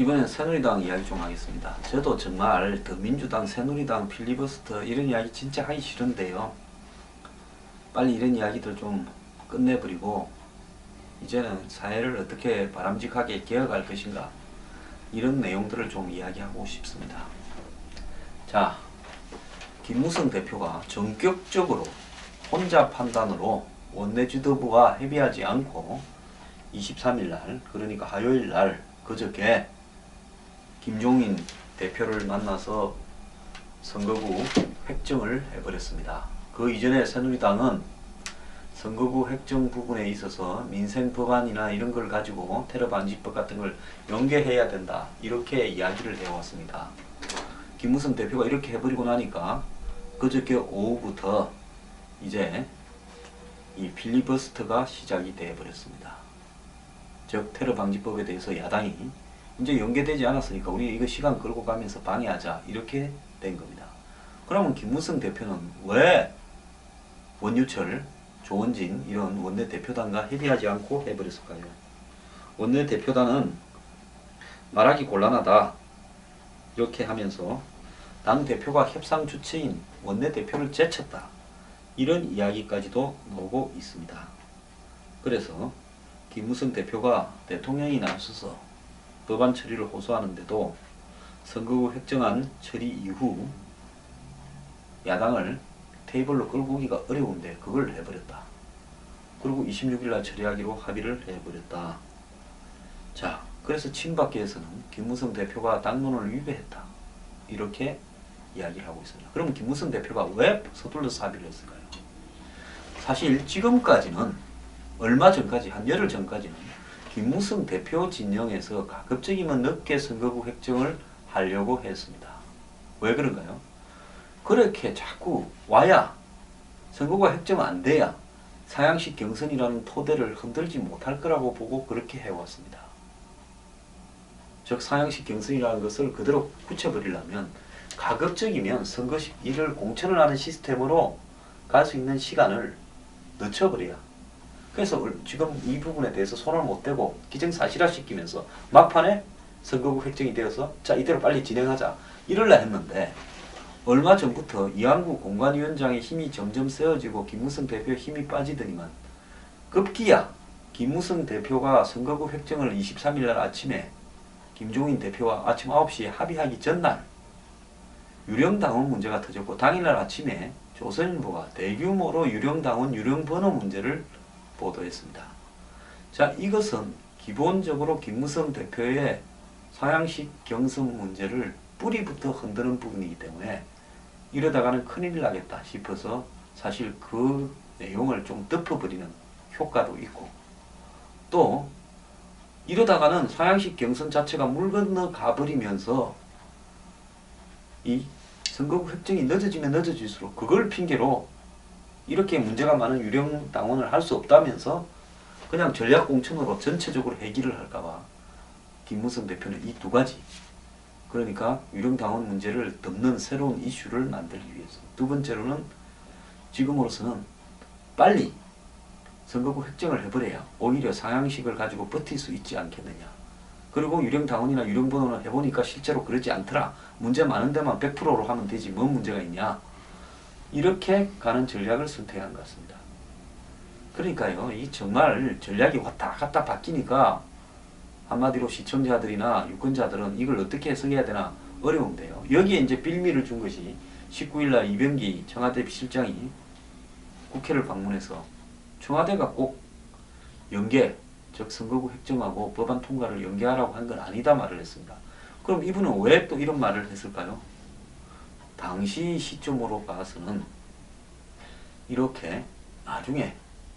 이번엔 새누리당 이야기 좀 하겠습니다. 저도 정말 더민주당, 새누리당, 필리버스터 이런 이야기 진짜 하기 싫은데요. 빨리 이런 이야기들 좀 끝내버리고 이제는 사회를 어떻게 바람직하게 개혁할 것인가, 이런 내용들을 좀 이야기하고 싶습니다. 자, 김무성 대표가 전격적으로 혼자 판단으로 원내 지도부와 협의하지 않고 23일날, 그러니까 화요일날 그저께 김종인 대표를 만나서 선거구 획정을 해버렸습니다. 그 이전에 새누리당은 선거구 획정 부분에 있어서 민생 법안이나 이런 걸 가지고 테러 방지법 같은 걸 연계해야 된다, 이렇게 이야기를 해왔습니다. 김무성 대표가 이렇게 해버리고 나니까 그저께 오후부터 이제 이 필리버스터가 시작이 되어버렸습니다. 즉 테러 방지법에 대해서 야당이 이제 연계되지 않았으니까 우리 이거 시간 끌고 가면서 방해하자, 이렇게 된 겁니다. 그러면 김무성 대표는 왜 원유철, 조원진 이런 원내대표단과 협의하지 않고 해버렸을까요? 원내대표단은 말하기 곤란하다, 이렇게 하면서 당대표가 협상 주체인 원내대표를 제쳤다, 이런 이야기까지도 나오고 있습니다. 그래서 김무성 대표가 대통령이 나서서 법안 처리를 호소하는데도 선거구 획정안 처리 이후 야당을 테이블로 끌고 오기가 어려운데 그걸 해버렸다. 그리고 26일날 처리하기로 합의를 해버렸다. 자, 그래서 친박계에서는 김무성 대표가 당론을 위배했다, 이렇게 이야기를 하고 있습니다. 그럼 김무성 대표가 왜 서둘러서 합의를 했을까요? 사실 지금까지는, 얼마 전까지, 한 열흘 전까지는 김무성 대표 진영에서 가급적이면 늦게 선거구 획정을 하려고 했습니다. 왜 그런가요? 그렇게 자꾸 와야 선거구가 획정 안 돼야 사양식 경선이라는 토대를 흔들지 못할 거라고 보고 그렇게 해왔습니다. 즉 사양식 경선이라는 것을 그대로 굳혀버리려면 가급적이면 선거일을 공천을 하는 시스템으로 갈 수 있는 시간을 늦춰버려야, 그래서 지금 이 부분에 대해서 손을 못 대고 기정사실화 시키면서 막판에 선거구 획정이 되어서 자 이대로 빨리 진행하자, 이럴라 했는데 얼마 전부터 이한구 공관위원장의 힘이 점점 세워지고 김무성 대표의 힘이 빠지더니만 급기야 김무성 대표가 선거구 획정을 23일날 아침에 김종인 대표와 아침 9시에 합의하기 전날 유령당원 문제가 터졌고, 당일날 아침에 조선일보가 대규모로 유령당원 유령번호 문제를 보도했습니다. 자, 이것은 기본적으로 김무성 대표의 사양식 경선 문제를 뿌리부터 흔드는 부분이기 때문에 이러다가는 큰일 나겠다 싶어서 사실 그 내용을 좀 덮어버리는 효과도 있고, 또 이러다가는 사양식 경선 자체가 물 건너 가버리면서 이 선거구 획정이 늦어지면 늦어질수록 그걸 핑계로 이렇게 문제가 많은 유령 당원을 할 수 없다면서 그냥 전략공천으로 전체적으로 해결을 할까봐 김무성 대표는 이 두 가지, 그러니까 유령 당원 문제를 덮는 새로운 이슈를 만들기 위해서, 두 번째로는 지금으로서는 빨리 선거구 획정을 해버려야 오히려 상향식을 가지고 버틸 수 있지 않겠느냐, 그리고 유령 당원이나 유령 번호는 해보니까 실제로 그러지 않더라, 문제 많은 데만 100%로 하면 되지 뭔 문제가 있냐, 이렇게 가는 전략을 선택한 것 같습니다. 그러니까요, 이 정말 전략이 왔다 갔다 바뀌니까 한마디로 시청자들이나 유권자들은 이걸 어떻게 해석해야 되나 어려운데요. 여기에 이제 빌미를 준 것이 19일날 이병기 청와대 비실장이 국회를 방문해서 청와대가 꼭 연계, 즉 선거구 획정하고 법안 통과를 연계하라고 한 건 아니다 말을 했습니다. 그럼 이분은 왜 또 이런 말을 했을까요? 당시 시점으로 봐서는 이렇게 나중에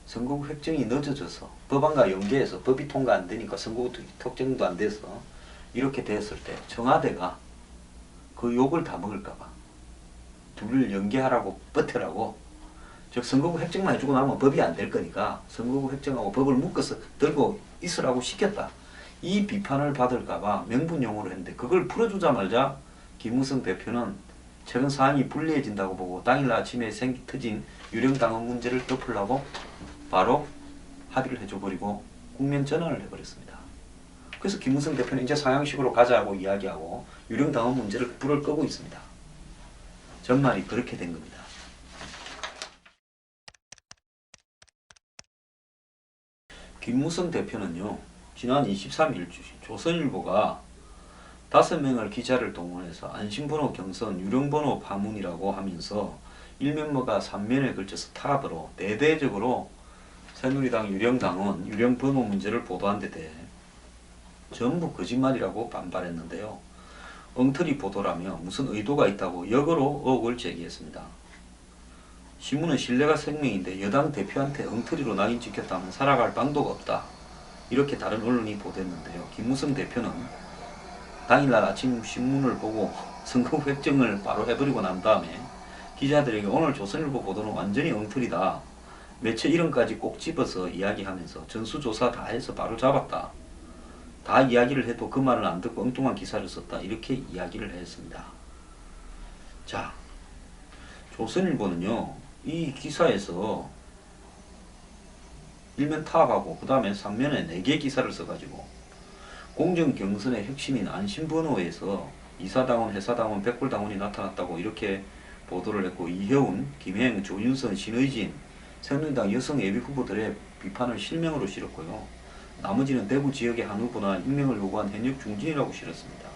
선거구 획정이 늦어져서 법안과 연계해서 법이 통과 안 되니까 선거구 획정도 안 돼서 이렇게 됐을 때 청와대가 그 욕을 다 먹을까봐 둘을 연계하라고 버텨라고, 즉 선거구 획정만 해주고 나면 법이 안 될 거니까 선거구 획정하고 법을 묶어서 들고 있으라고 시켰다, 이 비판을 받을까봐 명분용어로 했는데 그걸 풀어주자마자 김무성 대표는 최근 사안이 불리해진다고 보고 당일날 아침에 터진 유령당원 문제를 덮으려고 바로 합의를 해줘버리고 국면 전환을 해버렸습니다. 그래서 김무성 대표는 이제 상향식으로 가자고 이야기하고 유령당원 문제를 불을 끄고 있습니다. 전말이 그렇게 된 겁니다. 김무성 대표는요, 지난 23일 조선일보가 5명을 기자를 동원해서 안심번호 경선 유령번호 파문이라고 하면서 1면모가 3면에 걸쳐서 탑으로 대대적으로 새누리당 유령당원 유령번호 문제를 보도한 데 대해 전부 거짓말이라고 반발했는데요. 엉터리 보도라며 무슨 의도가 있다고 역으로 의혹을 제기했습니다. 신문은 신뢰가 생명인데 여당 대표한테 엉터리로 낙인 찍혔다면 살아갈 방도가 없다. 이렇게 다른 언론이 보도했는데요. 김무성 대표는 당일날 아침 신문을 보고 선거 획정을 바로 해버리고 난 다음에 기자들에게 오늘 조선일보 보도는 완전히 엉터리다. 매체 이름까지 꼭 집어서 이야기하면서 전수조사 다 해서 바로 잡았다. 다 이야기를 해도 그 말을 안 듣고 엉뚱한 기사를 썼다. 이렇게 이야기를 했습니다. 자, 조선일보는요, 이 기사에서 1면 타압하고 그 다음에 3면에 4개 기사를 써가지고 공정경선의 핵심인 안심번호에서 이사당원, 회사당원, 백골당원이 나타났다고 이렇게 보도를 했고, 이혜훈, 김행, 조윤선, 신의진, 새누리당 여성 예비후보들의 비판을 실명으로 실었고요. 나머지는 대구 지역의 한 후보나 익명을 요구한 현역 중진이라고 실었습니다.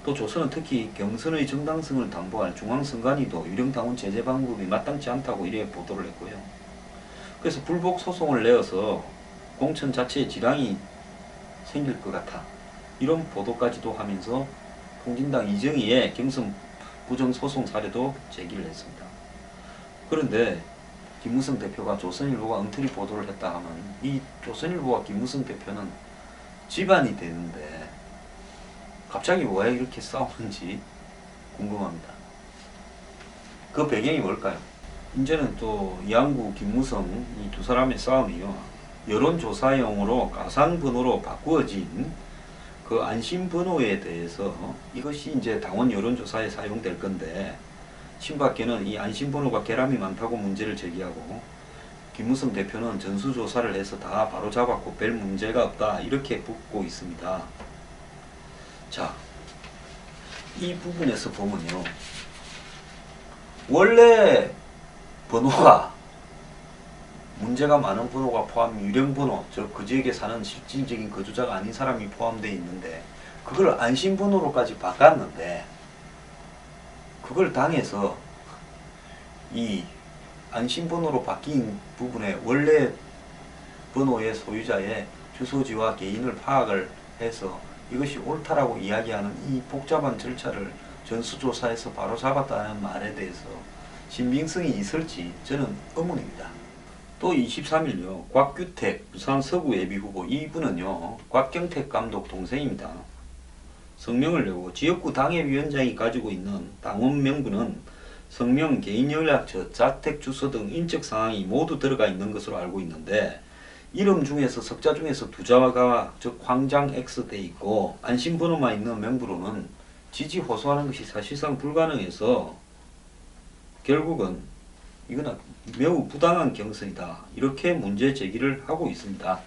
또 조선은 특히 경선의 정당성을 담보할 중앙선관위도 유령당원 제재 방법이 마땅치 않다고 이래 보도를 했고요. 그래서 불복 소송을 내어서 공천 자체에 지장이 생길 것 같아. 이런 보도까지도 하면서 통진당 이정희의 경선 부정소송 사례도 제기를 했습니다. 그런데 김무성 대표가 조선일보가 엉터리 보도를 했다 하면 이 조선일보와 김무성 대표는 집안이 되는데 갑자기 왜 이렇게 싸우는지 궁금합니다. 그 배경이 뭘까요? 이제는 또 이한구, 김무성 이 두 사람의 싸움이요, 여론조사용으로 가상번호로 바꾸어진 그 안심번호에 대해서 이것이 이제 당원 여론조사에 사용될 건데, 친박계는 이 안심번호가 계람이 많다고 문제를 제기하고, 김무성 대표는 전수조사를 해서 다 바로 잡았고 별 문제가 없다 이렇게 붙고 있습니다. 자, 이 부분에서 보면요, 원래 번호가 문제가 많은 번호가 포함 유령번호, 즉 그 지역에 사는 실질적인 거주자가 아닌 사람이 포함되어 있는데 그걸 안심번호로까지 바꿨는데, 그걸 당해서 이 안심번호로 바뀐 부분에 원래 번호의 소유자의 주소지와 개인을 파악을 해서 이것이 옳다라고 이야기하는 이 복잡한 절차를 전수조사에서 바로 잡았다는 말에 대해서 신빙성이 있을지 저는 의문입니다. 또 23일요, 곽규택 부산 서구 예비후보, 이분은요 곽경택 감독 동생입니다. 성명을 내고 지역구 당협위원장이 가지고 있는 당원 명부는 성명, 개인연락처, 자택 주소 등 인적 사항이 모두 들어가 있는 것으로 알고 있는데, 이름 중에서 석자 중에서 두 자가 즉 황장 X 돼 있고 안심번호만 있는 명부로는 지지 호소하는 것이 사실상 불가능해서 결국은 이거는 매우 부당한 경선이다 이렇게 문제 제기를 하고 있습니다.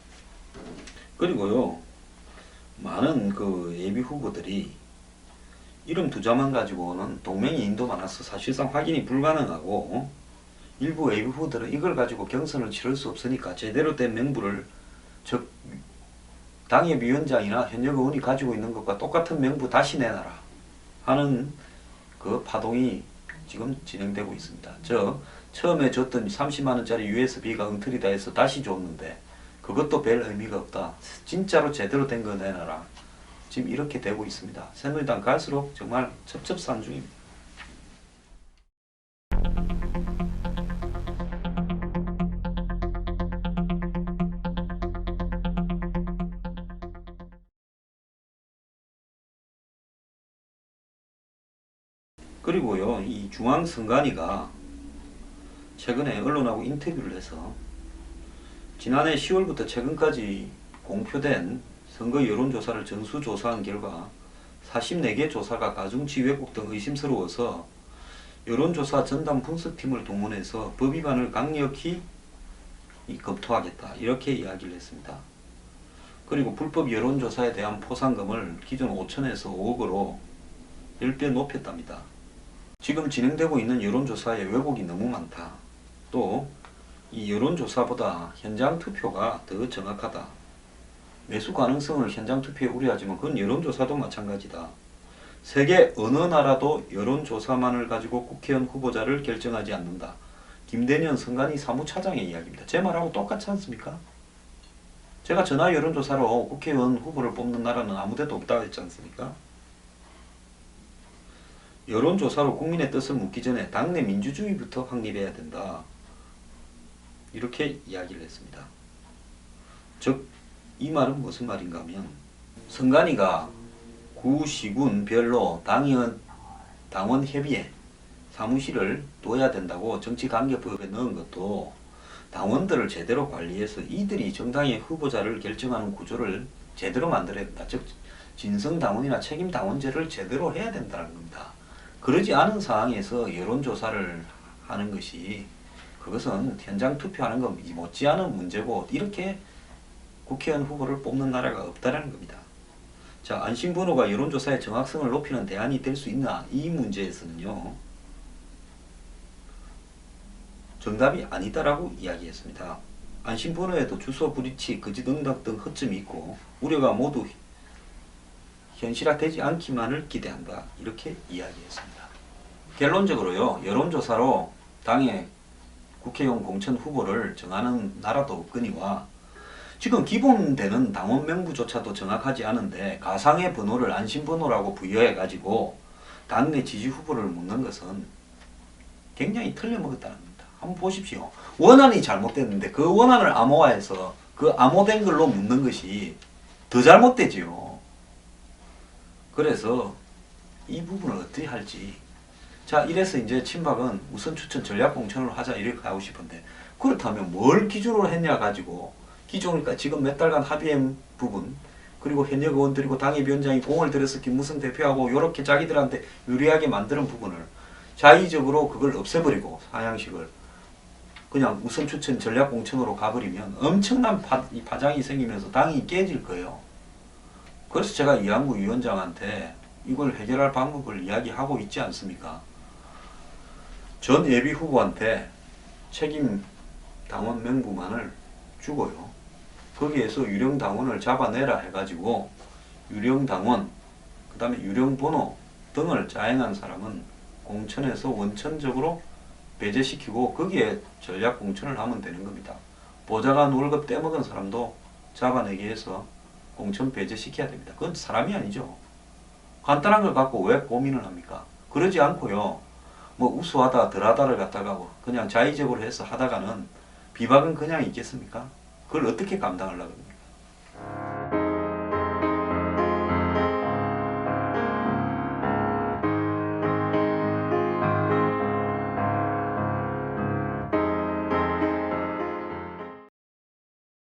그리고요, 많은 그 예비 후보들이 이름 두 자만 가지고는 동맹이인도 많아서 사실상 확인이 불가능하고, 일부 예비 후보들은 이걸 가지고 경선을 치를 수 없으니까 제대로 된 명부를, 즉 당협위원장이나 현역 의원이 가지고 있는 것과 똑같은 명부 다시 내놔라 하는 그 파동이 지금 진행되고 있습니다. 처음에 줬던 30만원짜리 USB가 엉터리다 해서 다시 줬는데 그것도 별 의미가 없다. 진짜로 제대로 된 거 내놔라. 지금 이렇게 되고 있습니다. 새누리당 갈수록 정말 첩첩산중입니다. 그리고요, 이 중앙선관위가 최근에 언론하고 인터뷰를 해서 지난해 10월부터 최근까지 공표된 선거 여론조사를 전수조사한 결과 44개 조사가 가중치 왜곡 등 의심스러워서 여론조사 전담 분석팀을 동원해서 법 위반을 강력히 검토하겠다 이렇게 이야기를 했습니다. 그리고 불법 여론조사에 대한 포상금을 기존 5천에서 5억으로 10배 높였답니다. 지금 진행되고 있는 여론조사에 왜곡이 너무 많다. 또 이 여론조사보다 현장 투표가 더 정확하다. 매수 가능성을 현장 투표에 우려하지만 그건 여론조사도 마찬가지다. 세계 어느 나라도 여론조사만을 가지고 국회의원 후보자를 결정하지 않는다. 김대년 선관위 사무차장의 이야기입니다. 제 말하고 똑같지 않습니까? 제가 전화 여론조사로 국회의원 후보를 뽑는 나라는 아무데도 없다고 했지 않습니까? 여론조사로 국민의 뜻을 묻기 전에 당내 민주주의부터 확립해야 된다. 이렇게 이야기를 했습니다. 즉, 이 말은 무슨 말인가 하면 선관위가 구, 시군별로 당원 협의회 사무실을 둬야 된다고 정치관계법에 넣은 것도 당원들을 제대로 관리해서 이들이 정당의 후보자를 결정하는 구조를 제대로 만들어야 된다. 즉 진성당원이나 책임당원제를 제대로 해야 된다는 겁니다. 그러지 않은 상황에서 여론조사를 하는 것이 그것은 현장 투표하는 것 못지않은 문제고 이렇게 국회의원 후보를 뽑는 나라가 없다라는 겁니다. 자, 안심번호가 여론조사의 정확성을 높이는 대안이 될 수 있나? 이 문제에서는요. 정답이 아니다라고 이야기했습니다. 안심번호에도 주소 불일치, 거짓 응답 등 허점이 있고 우려가 모두 현실화되지 않기만을 기대한다. 이렇게 이야기했습니다. 결론적으로요. 여론조사로 당의 국회의원 공천 후보를 정하는 나라도 없거니와 지금 기본되는 당원 명부조차도 정확하지 않은데 가상의 번호를 안심번호라고 부여해 가지고 당내 지지 후보를 묻는 것은 굉장히 틀려먹었다는 겁니다. 한번 보십시오. 원안이 잘못됐는데 그 원안을 암호화해서 그 암호된 걸로 묻는 것이 더 잘못되지요. 그래서 이 부분을 어떻게 할지. 자, 이래서 이제 친박은 우선 추천 전략 공천을 하자 이렇게 하고 싶은데 그렇다면 뭘 기준으로 했냐 가지고 기존 지금 몇 달간 합의한 부분 그리고 현역 의원들이고 당협위원장이 공을 들여서 김무성 대표하고 이렇게 자기들한테 유리하게 만드는 부분을 자의적으로 그걸 없애버리고 상향식을 그냥 우선 추천 전략 공천으로 가버리면 엄청난 파장이 생기면서 당이 깨질 거예요. 그래서 제가 이한구 위원장한테 이걸 해결할 방법을 이야기하고 있지 않습니까? 전 예비 후보한테 책임 당원 명부만을 주고요. 거기에서 유령 당원을 잡아내라 해가지고 유령 당원, 그 다음에 유령 번호 등을 자행한 사람은 공천에서 원천적으로 배제시키고 거기에 전략 공천을 하면 되는 겁니다. 보좌관 월급 떼먹은 사람도 잡아내기 위해서 공천 배제시켜야 됩니다. 그건 사람이 아니죠. 간단한 걸 갖고 왜 고민을 합니까? 그러지 않고요. 뭐 우수하다 덜하다를 갖다가 그냥 자의적으로 해서 하다가는 비박은 그냥 있겠습니까? 그걸 어떻게 감당하려고 합니까?